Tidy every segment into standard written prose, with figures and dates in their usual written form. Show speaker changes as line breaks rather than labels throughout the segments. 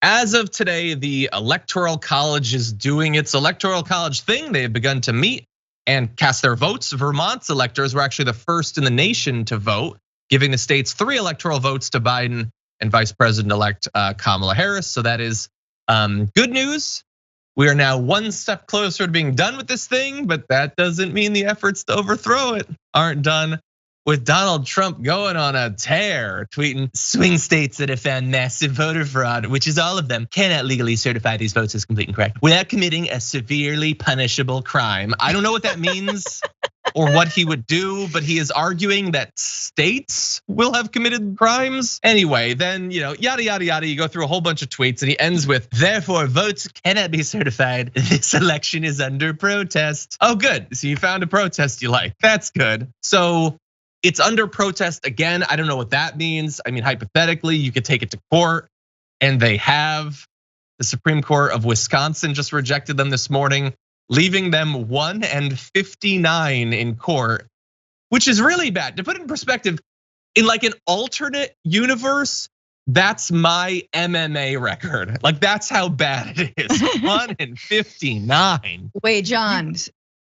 As of today, the Electoral College is doing its Electoral College thing. They have begun to meet and cast their votes. Vermont's electors were actually the first in the nation to vote, giving the state's 3 electoral votes to Biden and Vice President-elect Kamala Harris. So that is good news. We are now one step closer to being done with this thing, but that doesn't mean the efforts to overthrow it aren't done. With Donald Trump going on a tear, tweeting, swing states that have found massive voter fraud, which is all of them, cannot legally certify these votes as complete and correct without committing a severely punishable crime. I don't know what that means or what he would do, but he is arguing that states will have committed crimes. Anyway, then, yada, yada, yada. You go through a whole bunch of tweets and he ends with, therefore votes cannot be certified. This election is under protest. Oh, good. So you found a protest you like. That's good. So it's under protest again. I don't know what that means. I mean, hypothetically, you could take it to court, and they have. The Supreme Court of Wisconsin just rejected them this morning, leaving them 1-59 in court, which is really bad. To put it in perspective, in like an alternate universe, that's my MMA record. Like that's how bad it is. 1-59.
Wait, John.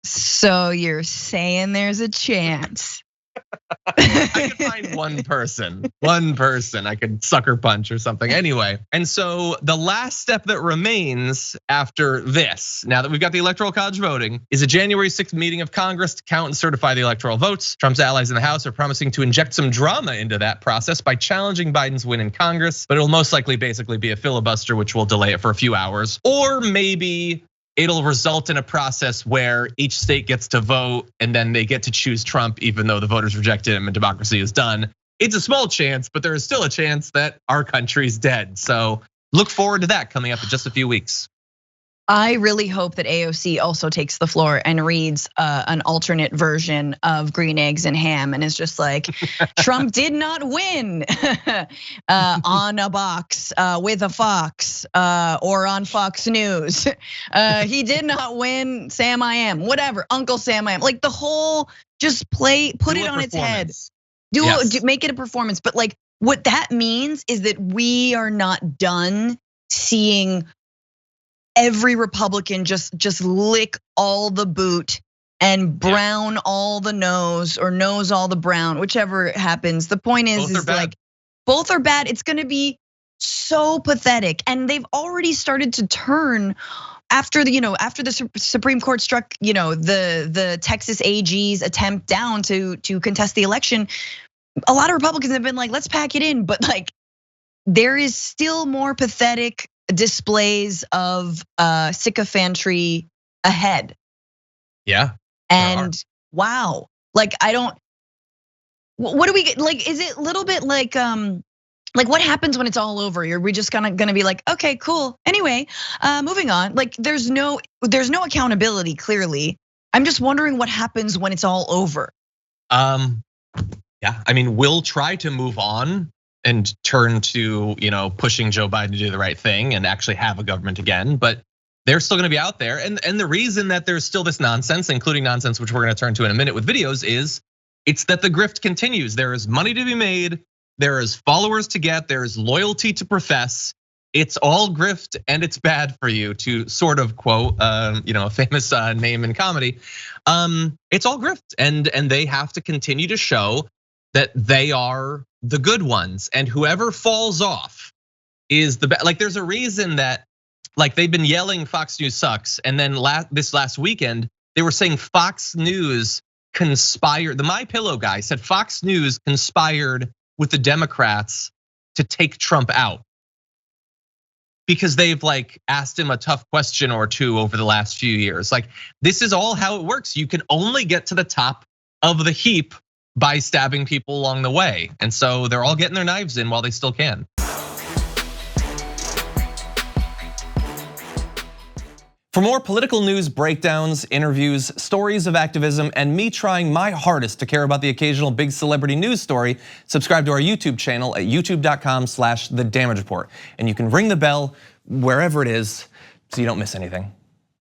So you're saying there's a chance?
I could find one person I could sucker punch or something. Anyway, and so the last step that remains after this, now that we've got the Electoral College voting, is a January 6th meeting of Congress to count and certify the electoral votes. Trump's allies in the House are promising to inject some drama into that process by challenging Biden's win in Congress, but it'll most likely basically be a filibuster, which will delay it for a few hours, or maybe it'll result in a process where each state gets to vote and then they get to choose Trump even though the voters rejected him and democracy is done. It's a small chance, but there is still a chance that our country's dead. So look forward to that coming up in just a few weeks.
I really hope that AOC also takes the floor and reads an alternate version of Green Eggs and Ham and is just like, Trump did not win on a box with a fox or on Fox News. He did not win Sam I Am, whatever, Uncle Sam I Am. Like the whole, just put it on its head. Make it a performance. But like what that means is that we are not done seeing every Republican just lick all the boot and brown all the nose or nose all the brown, whichever happens. The point is like both are bad. It's gonna be so pathetic. And they've already started to turn after the Supreme Court struck, the Texas AG's attempt down to contest the election. A lot of Republicans have been like, let's pack it in, but like there is still more pathetic displays of sycophantry ahead.
Yeah.
And wow, like what do we get? Like, is it a little bit like what happens when it's all over? Are we just gonna be like, okay, cool. Anyway, moving on. Like there's no accountability, clearly. I'm just wondering what happens when it's all over.
Yeah, I mean, we'll try to move on and turn to, pushing Joe Biden to do the right thing and actually have a government again. But they're still gonna be out there. And the reason that there's still this nonsense, including nonsense, which we're gonna turn to in a minute with videos, is it's that the grift continues. There is money to be made, there is followers to get, there is loyalty to profess. It's all grift and it's bad for you, to sort of quote, a famous name in comedy. It's all grift, and they have to continue to show that they are the good ones, and whoever falls off is the bad. Like there's a reason that, like they've been yelling Fox News sucks, and then this last weekend they were saying Fox News conspired. The My Pillow guy said Fox News conspired with the Democrats to take Trump out because they've like asked him a tough question or two over the last few years. Like this is all how it works. You can only get to the top of the heap by stabbing people along the way. And so they're all getting their knives in while they still can. For more political news, breakdowns, interviews, stories of activism, and me trying my hardest to care about the occasional big celebrity news story, subscribe to our YouTube channel at youtube.com/The Damage Report. And you can ring the bell wherever it is so you don't miss anything.